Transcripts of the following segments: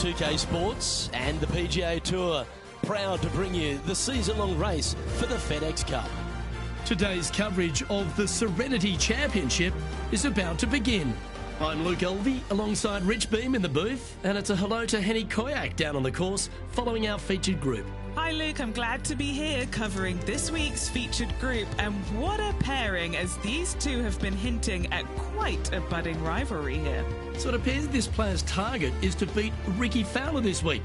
2K Sports and the PGA Tour, proud to bring you the season-long race for the FedEx Cup. Today's coverage of the Serenity Championship is about to begin. I'm Luke Elvey alongside Rich Beam in the booth, and it's a hello to Henny Koyak down on the course following our featured group. Hi Luke, I'm glad to be here covering this week's featured group, and what a pairing, as these two have been hinting at quite a budding rivalry here. So it appears this player's target is to beat Ricky Fowler this week.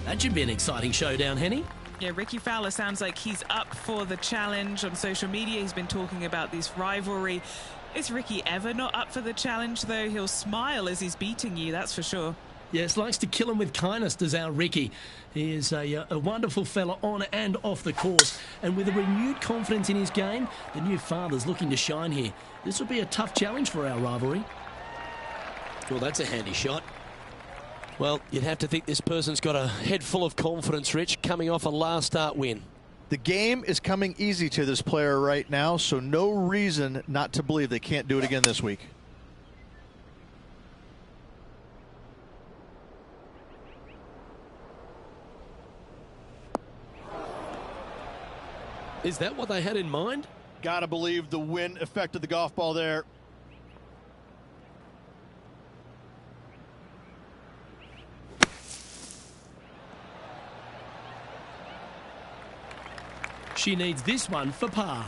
That should be an exciting showdown, Henny. Yeah, Ricky Fowler sounds like he's up for the challenge. On social media, he's been talking about this rivalry. Is Ricky ever not up for the challenge, though? He'll smile as he's beating you, that's for sure. Yes, likes to kill him with kindness, does our Ricky. He is a wonderful fella on and off the course. And with a renewed confidence in his game, the new father's looking to shine here. This will be a tough challenge for our rivalry. Well, that's a handy shot. Well, you'd have to think this person's got a head full of confidence, Rich, coming off a last start win. The game is coming easy to this player right now, so no reason not to believe they can't do it again this week. Is that what they had in mind? Gotta believe the wind affected the golf ball there. She needs this one for par.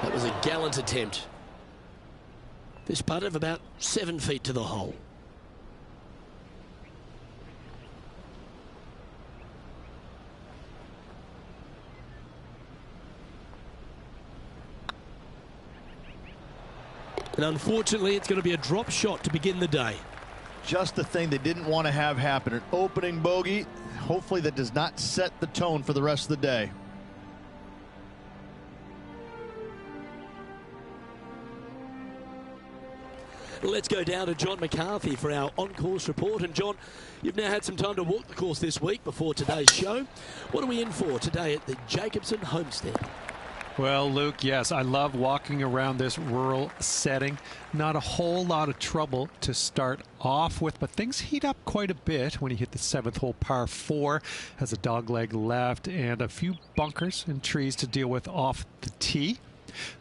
That was a gallant attempt. This putt of about 7 feet to the hole. And unfortunately, it's going to be a drop shot to begin the day. Just the thing they didn't want to have happen. An opening bogey. Hopefully that does not set the tone for the rest of the day. Let's go down to John McCarthy for our on-course report. And John, you've now had some time to walk the course this week before today's show. What are we in for today at the Jacobson Homestead? Well, Luke, yes, I love walking around this rural setting. Not a whole lot of trouble to start off with, but things heat up quite a bit when you hit the 7th hole, par 4. Has a dogleg left and a few bunkers and trees to deal with off the tee.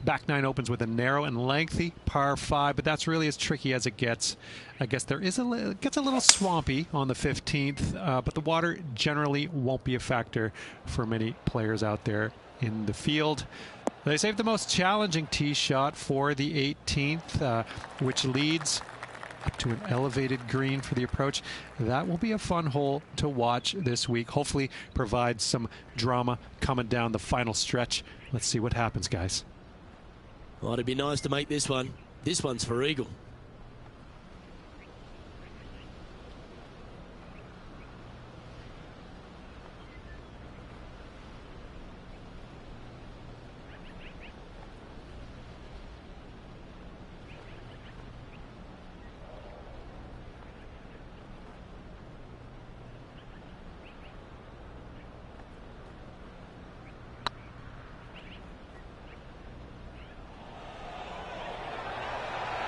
Back 9 opens with a narrow and lengthy par 5, but that's really as tricky as it gets. I guess there is it gets a little swampy on the 15th, but the water generally won't be a factor for many players out there in the field. They saved the most challenging tee shot for the 18th, which leads up to an elevated green for the approach. That will be a fun hole to watch this week. Hopefully provide some drama coming down the final stretch. Let's see what happens, guys. Well, it'd be nice to make this one. This one's for eagle.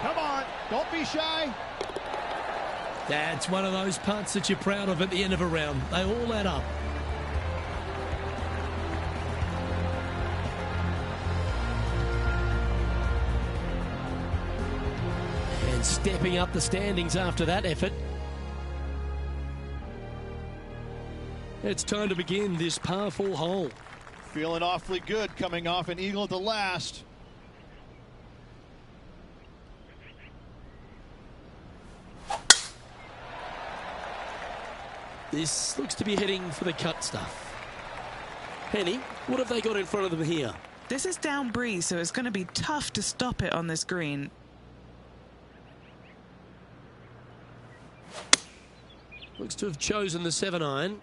Come on, don't be shy. That's one of those putts that you're proud of at the end of a round. They all add up. And stepping up the standings after that effort. It's time to begin this par 4 hole. Feeling awfully good coming off an eagle at the last. This looks to be heading for the cut stuff. Henny, what have they got in front of them here? This is down breeze, so it's going to be tough to stop it on this green. Looks to have chosen the 7-iron.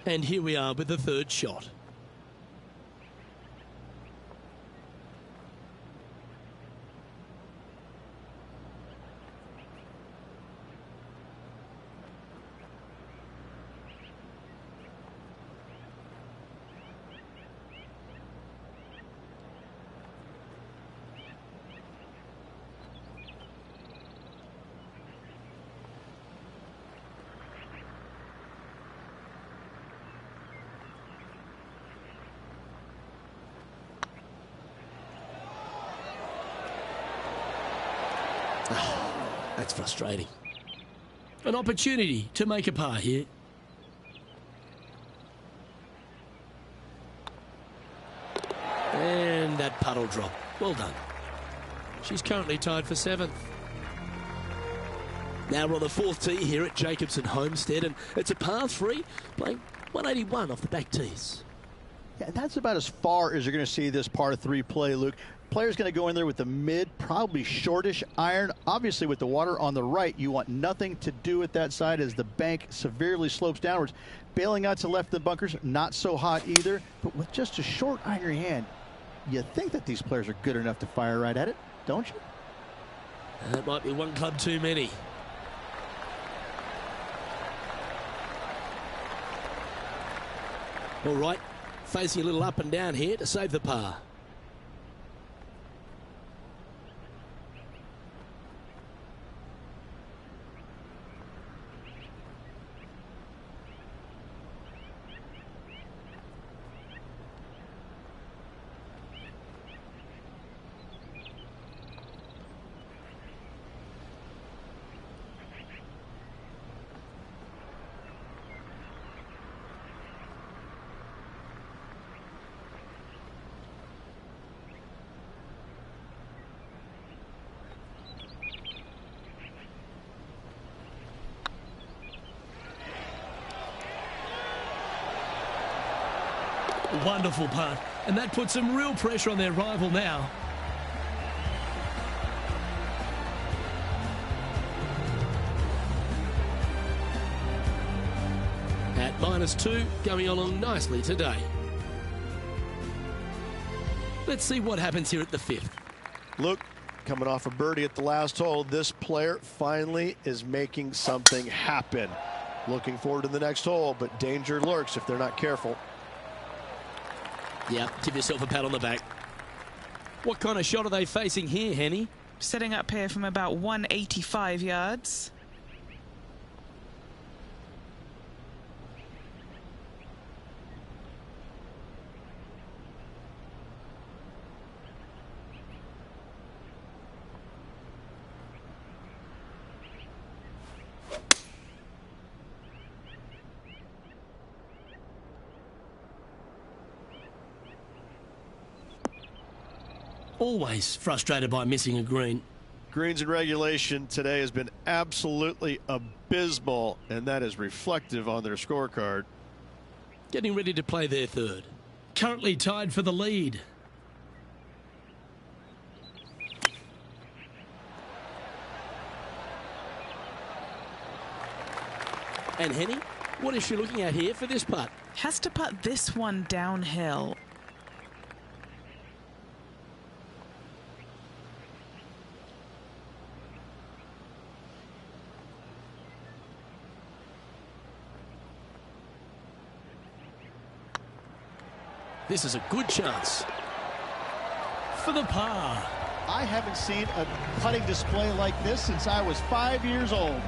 And here we are with the third shot. That's frustrating. An opportunity to make a par here. And that puddle drop. Well done. She's currently tied for 7th. Now we're on the 4th tee here at Jacobson Homestead, and it's a par 3, playing 181 off the back tees. Yeah, and that's about as far as you're going to see this par 3 play, Luke. Player's going to go in there with the mid, probably shortish iron. Obviously, with the water on the right, you want nothing to do with that side as the bank severely slopes downwards. Bailing out to left of the bunkers, not so hot either. But with just a short iron in your hand, you think that these players are good enough to fire right at it, don't you? That might be one club too many. All right, facing a little up and down here to save the par. Wonderful putt, and that puts some real pressure on their rival now. At -2, going along nicely today. Let's see what happens here at the 5th. Luke, coming off a birdie at the last hole, this player finally is making something happen. Looking forward to the next hole, but danger lurks if they're not careful. Yeah, give yourself a pat on the back. What kind of shot are they facing here, Henny? Setting up here from about 185 yards. Always frustrated by missing a green. Greens in regulation today has been absolutely abysmal, and that is reflective on their scorecard. Getting ready to play their 3rd. Currently tied for the lead. And Henny, what is she looking at here for this putt? Has to putt this one downhill. This is a good chance for the par. I haven't seen a putting display like this since I was 5 years old.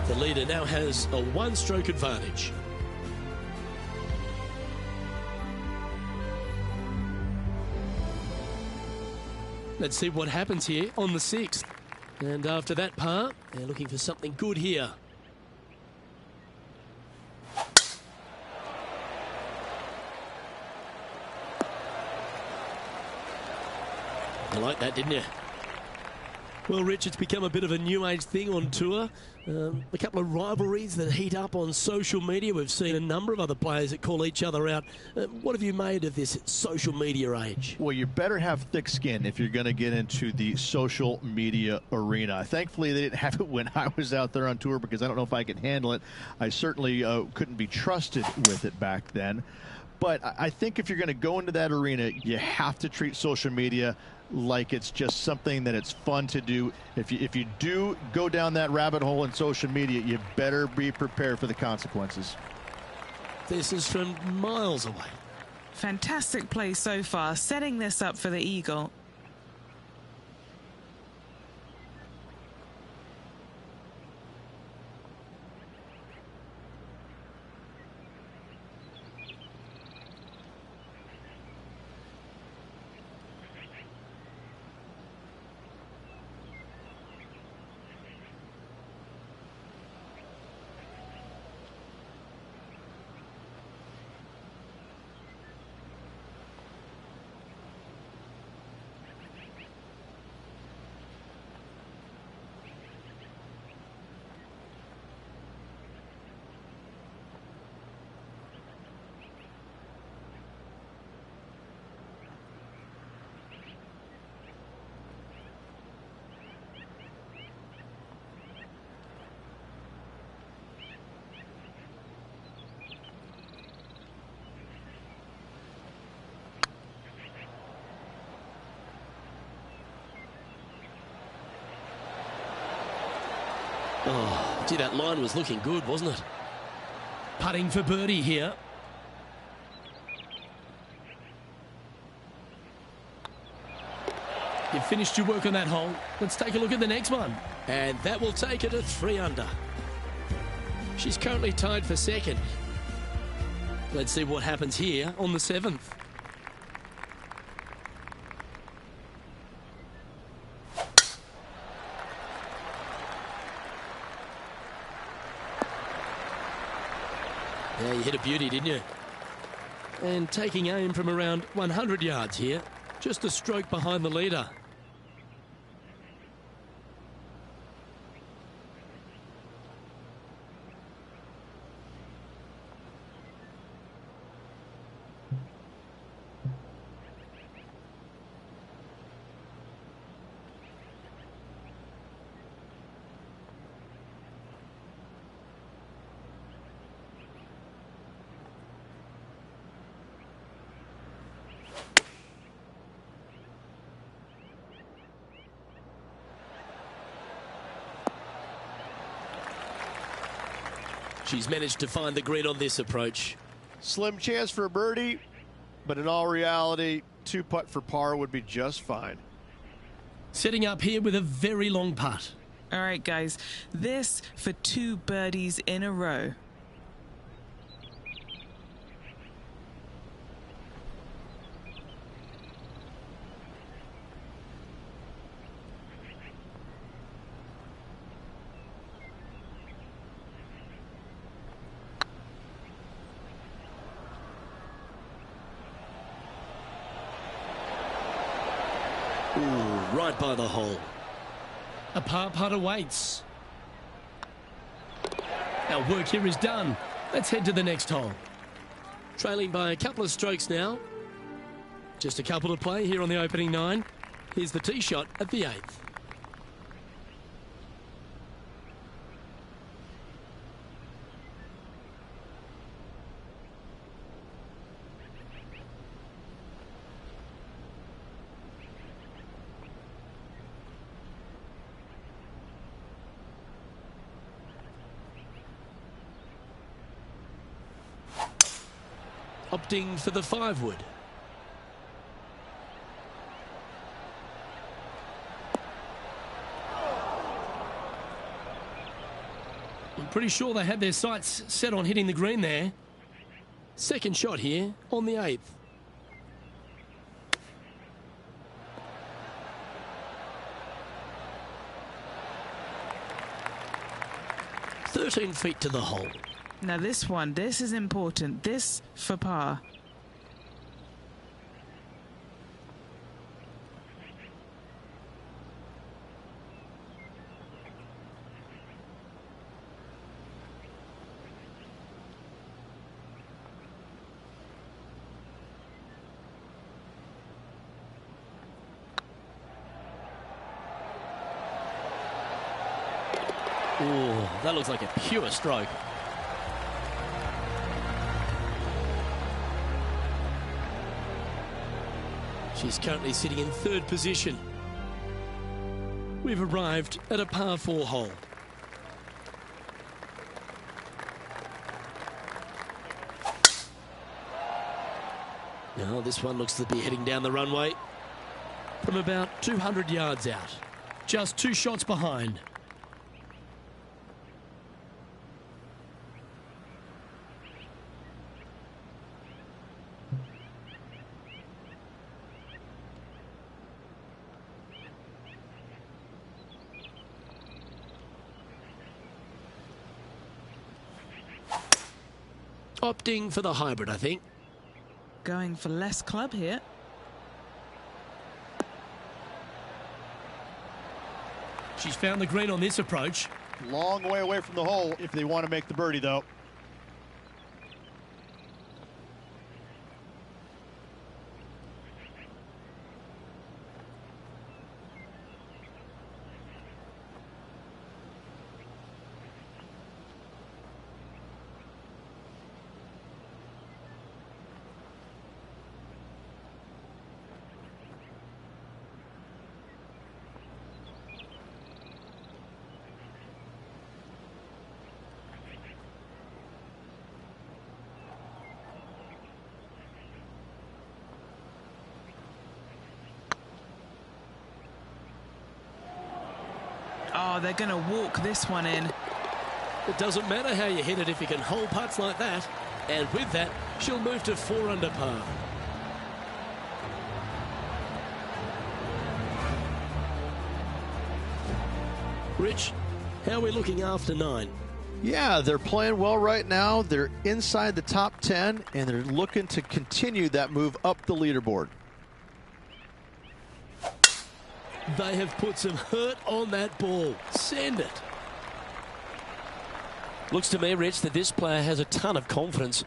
The leader now has a 1-stroke advantage. Let's see what happens here on the 6th. And after that par, they're looking for something good here. You like that, didn't you? Well, Rich, it's become a bit of a new age thing on tour. A couple of rivalries that heat up on social media. We've seen a number of other players that call each other out. What have you made of this social media age? Well, you better have thick skin if you're going to get into the social media arena. Thankfully, they didn't have it when I was out there on tour because I don't know if I could handle it. I certainly couldn't be trusted with it back then. But I think if you're going to go into that arena, you have to treat social media like it's just something that it's fun to do. If you do go down that rabbit hole in social media, you better be prepared for the consequences. This is from miles away. Fantastic play so far, setting this up for the eagle. Oh, gee, that line was looking good, wasn't it? Putting for birdie here. You've finished your work on that hole. Let's take a look at the next one. And that will take her to 3 under. She's currently tied for second. Let's see what happens here on the 7th. Yeah, you hit a beauty, didn't you? And taking aim from around 100 yards here. Just a stroke behind the leader. She's managed to find the green on this approach. Slim chance for a birdie, but in all reality, 2-putt for par would be just fine. Setting up here with a very long putt. All right, guys, this for 2 birdies in a row. Ooh, right by the hole. A par putt awaits. Our work here is done. Let's head to the next hole. Trailing by a couple of strokes now. Just a couple to play here on the opening 9. Here's the tee shot at the 8th. Opting for the 5-wood. I'm pretty sure they had their sights set on hitting the green there. Second shot here on the 8th. 13 feet to the hole. Now this is important. This for par. Oh, that looks like a pure stroke. She's currently sitting in 3rd position. We've arrived at a par 4 hole. Now this one looks to be heading down the runway from about 200 yards out. Just 2 shots behind. Opting for the hybrid, I think. Going for less club here. She's found the green on this approach. Long way away from the hole if they want to make the birdie, though. Oh, they're going to walk this one in. It doesn't matter how you hit it if you can hold putts like that. And with that, she'll move to 4 under par. Rich, how are we looking after 9? Yeah, they're playing well right now. They're inside the top 10, and they're looking to continue that move up the leaderboard. They have put some hurt on that ball. Send it. Looks to me, Rich, that this player has a ton of confidence.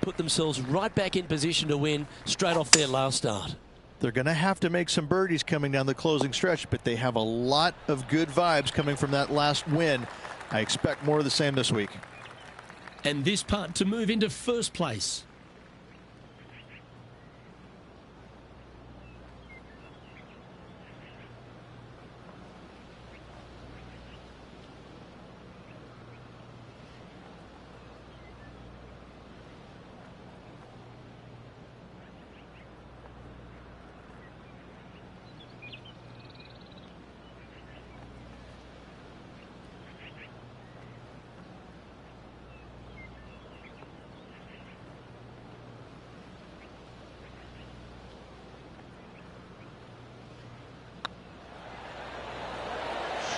Put themselves right back in position to win straight off their last start. They're going to have to make some birdies coming down the closing stretch, but they have a lot of good vibes coming from that last win. I expect more of the same this week. And this putt to move into 1st place.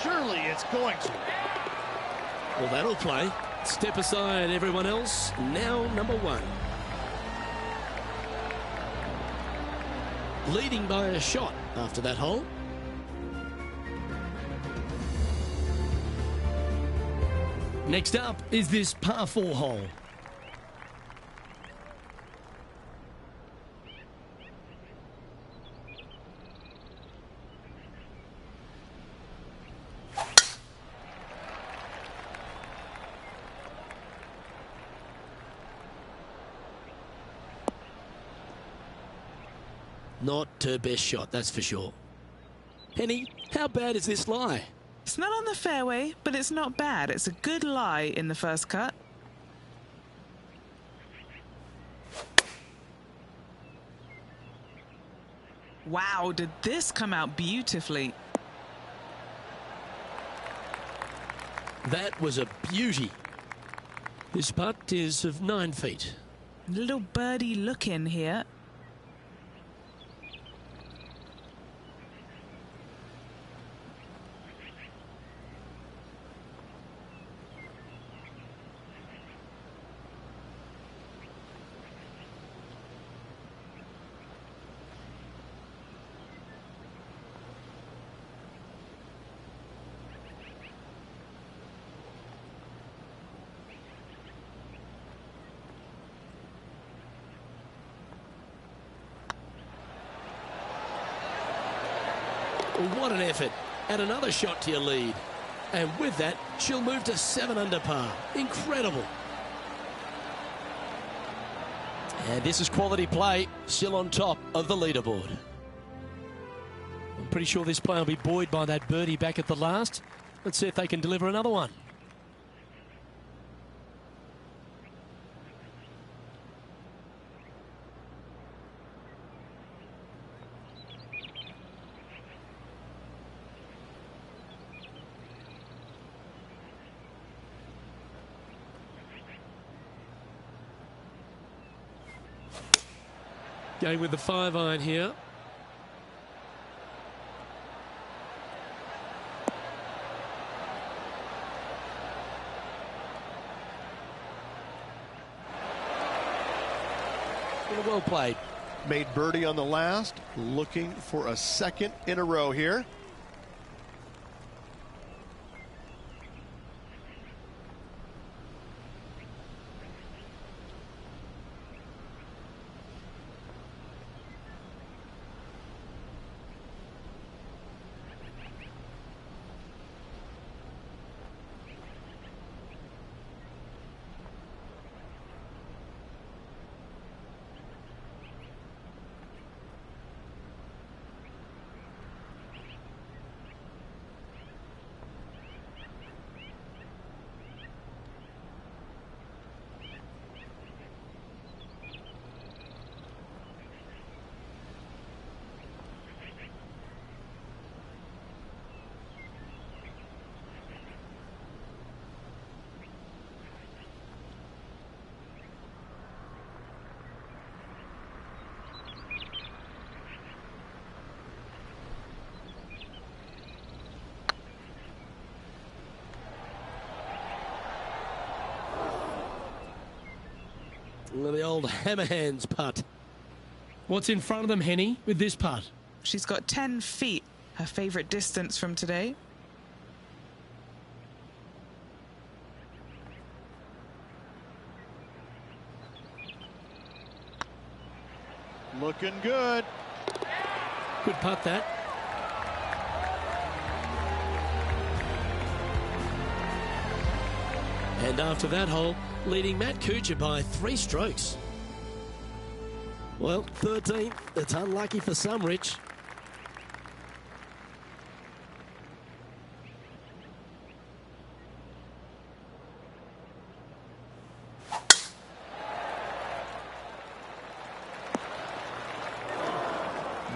Surely it's going to. Well, that'll play. Step aside, everyone else. Now, number 1. Leading by a shot after that hole. Next up is this par 4 hole. Not her best shot, that's for sure. Penny, how bad is this lie? It's not on the fairway, but it's not bad. It's a good lie in the first cut. Wow, did this come out beautifully? That was a beauty. This putt is of 9 feet. Little birdie look in here. What an effort. Add another shot to your lead. And with that, she'll move to 7 under par. Incredible. And this is quality play, still on top of the leaderboard. I'm pretty sure this player will be buoyed by that birdie back at the last. Let's see if they can deliver another one. Going with the 5-iron here. Well played. Made birdie on the last, looking for a second in a row here. The old hammerhands putt. What's in front of them, Henny, with this putt? She's got 10 feet, her favourite distance from today. Looking good. Good putt, that. And after that hole, leading Matt Kuchar by 3 strokes. Well, 13th. That's unlucky for some, Rich.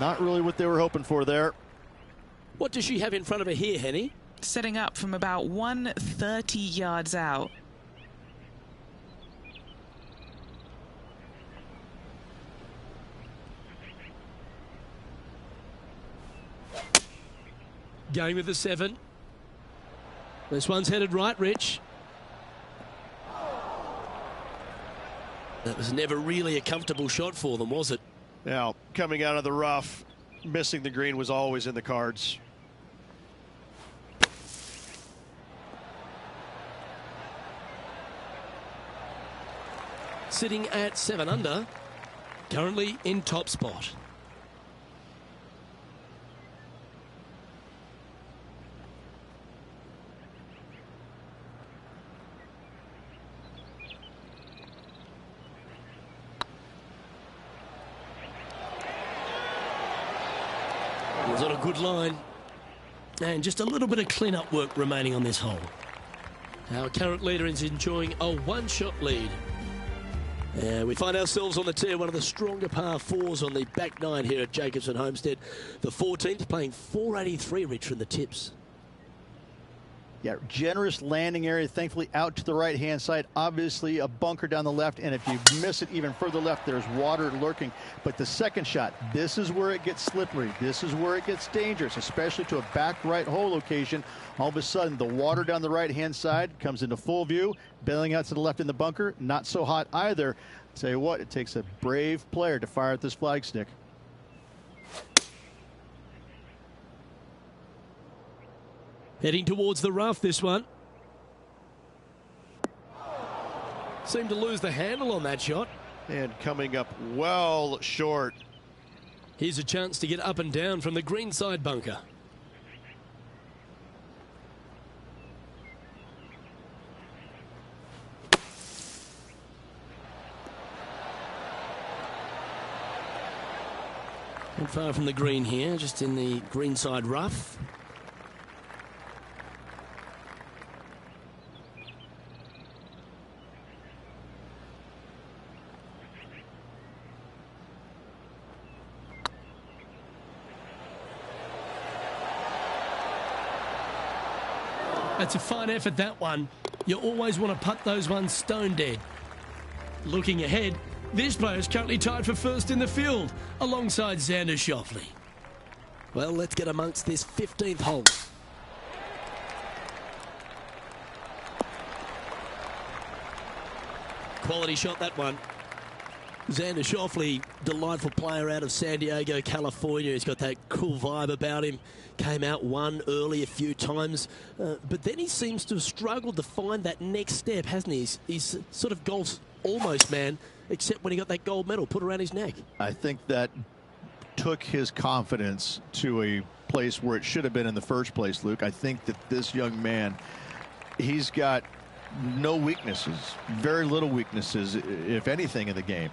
Not really what they were hoping for there. What does she have in front of her here, Henny? Setting up from about 130 yards out. Going with the 7. This one's headed right, Rich. That was never really a comfortable shot for them, was it? Now, coming out of the rough, missing the green was always in the cards. Sitting at 7 under, currently in top spot. Was on a good line, and just a little bit of clean-up work remaining on this hole. Our current leader is enjoying a 1-shot lead. We find ourselves on the tee, one of the stronger par 4s on the back 9 here at Jacobson Homestead. The 14th playing 483, Rich, from the tips. Yeah, generous landing area, thankfully out to the right-hand side. Obviously a bunker down the left, and if you miss it even further left, there's water lurking. But the second shot, this is where it gets slippery. This is where it gets dangerous, especially to a back right hole location. All of a sudden, the water down the right-hand side comes into full view. Bailing out to the left in the bunker, not so hot either. I'll tell you what, it takes a brave player to fire at this flag stick. Heading towards the rough, this one. Seemed to lose the handle on that shot. And coming up well short. Here's a chance to get up and down from the greenside bunker. Not far from the green here, just in the greenside rough. That's a fine effort, that one. You always want to putt those ones stone dead. Looking ahead, this player is currently tied for first in the field, alongside Xander Schauffele. Well, let's get amongst this 15th hole. Quality shot, that one. Xander Schauffele, delightful player out of San Diego, California. He's got that cool vibe about him. Came out one early a few times, but then he seems to have struggled to find that next step, hasn't he? He's sort of golf's almost man, except when he got that gold medal put around his neck. I think that took his confidence to a place where it should have been in the first place, Luke. I think that this young man, he's got no weaknesses, very little weaknesses, if anything, in the game.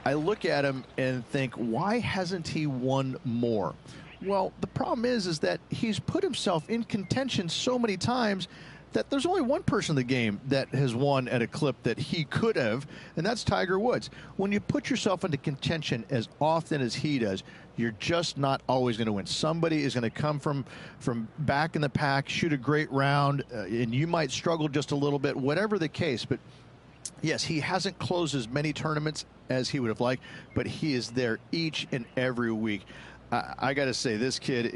I look at him and think, why hasn't he won more? Well, the problem is that he's put himself in contention so many times that there's only one person in the game that has won at a clip that he could have, and that's Tiger Woods. When you put yourself into contention as often as he does, you're just not always going to win. Somebody is going to come from back in the pack, shoot a great round, and you might struggle just a little bit, whatever the case. But yes, he hasn't closed as many tournaments as he would have liked, but he is there each and every week. I got to say, this kid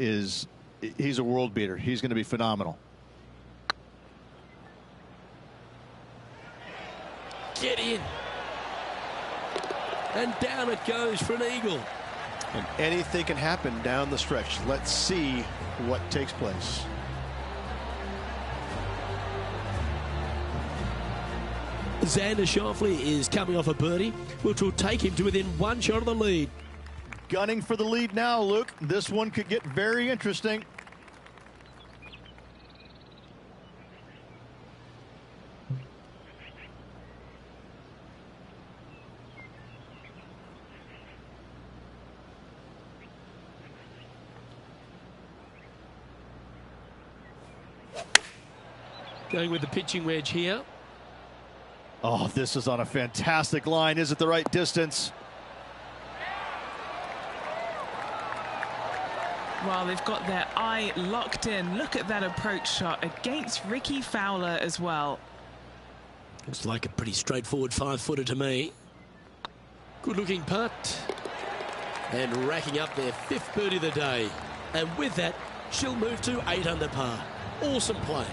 he's a world beater. He's going to be phenomenal. Get in. And down it goes for an eagle. And anything can happen down the stretch. Let's see what takes place. Xander Schauffele is coming off a birdie, which will take him to within one shot of the lead. Gunning for the lead now, Luke. This one could get very interesting. Going with the pitching wedge here. Oh, this is on a fantastic line. Is it the right distance? Well, they've got their eye locked in. Look at that approach shot against Ricky Fowler as well. Looks like a pretty straightforward 5-footer to me. Good looking putt. And racking up their 5th birdie of the day. And with that, she'll move to 8 under par. Awesome play.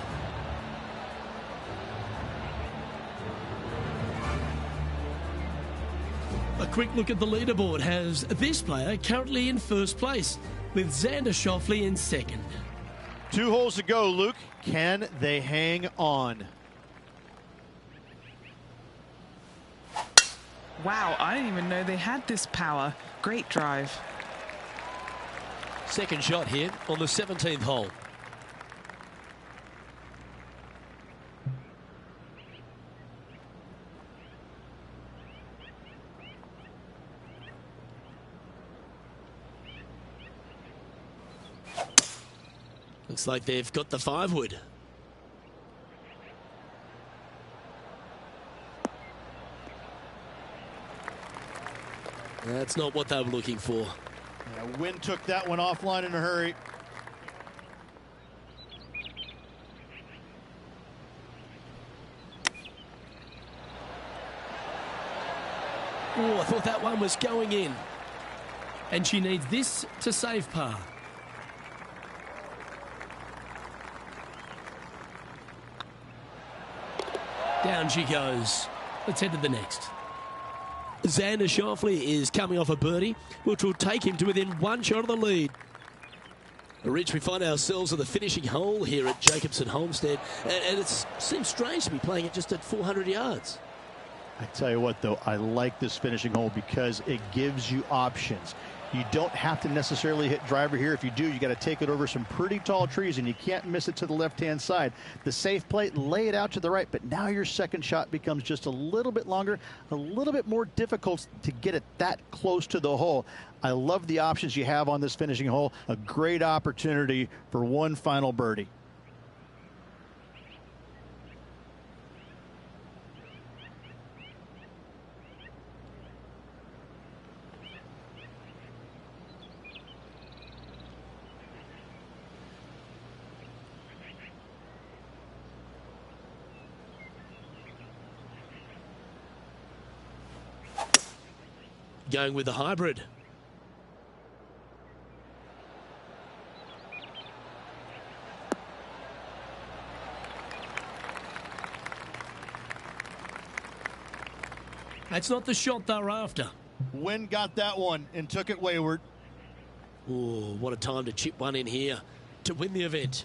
A quick look at the leaderboard has this player currently in first place, with Xander Schauffele in second. 2 holes to go, Luke. Can they hang on? Wow, I didn't even know they had this power. Great drive. Second shot here on the 17th hole. Looks like they've got the 5-wood. That's not what they were looking for. Yeah, Wind took that one offline in a hurry. Oh, I thought that one was going in. And she needs this to save par. Down she goes. Let's head to the next. Xander Schauffele is coming off a birdie, which will take him to within one shot of the lead. Rich, we find ourselves at the finishing hole here at Jacobson Homestead, and it seems strange to be playing it just at 400 yards. I tell you what, though, I like this finishing hole because it gives you options. You don't have to necessarily hit driver here. If you do, you got to take it over some pretty tall trees, and you can't miss it to the left-hand side. The safe play, lay it out to the right, but now your second shot becomes just a little bit longer, a little bit more difficult to get it that close to the hole. I love the options you have on this finishing hole. A great opportunity for one final birdie. Going with the hybrid. That's not the shot they're after. Wynn got that one and took it wayward. Oh, what a time to chip one in here to win the event.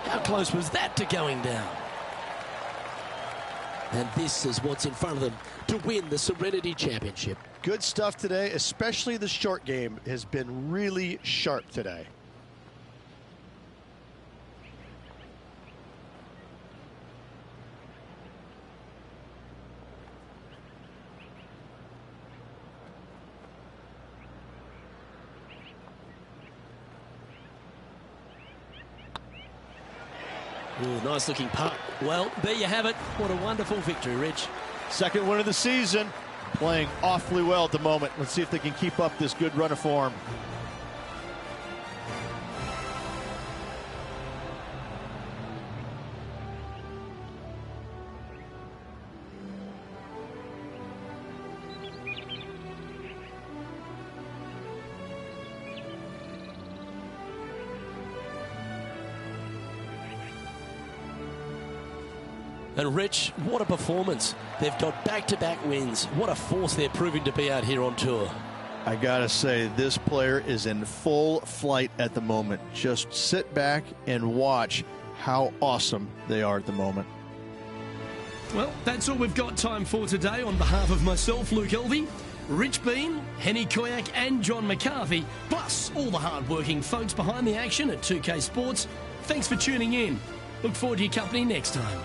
How close was that to going down? And this is what's in front of them to win the Serenity Championship. Good stuff today, especially the short game has been really sharp today. Ooh, nice looking putt. Well, there you have it. What a wonderful victory, Rich. Second win of the season, playing awfully well at the moment. Let's see if they can keep up this good run of form. And Rich, what a performance. They've got back-to-back wins. What a force they're proving to be out here on tour. I gotta say, this player is in full flight at the moment. Just sit back and watch how awesome they are at the moment. Well, that's all we've got time for today. On behalf of myself, Luke Elvey, Rich Bean, Henny Koyak and John McCarthy, plus all the hard-working folks behind the action at 2K Sports, thanks for tuning in. Look forward to your company next time.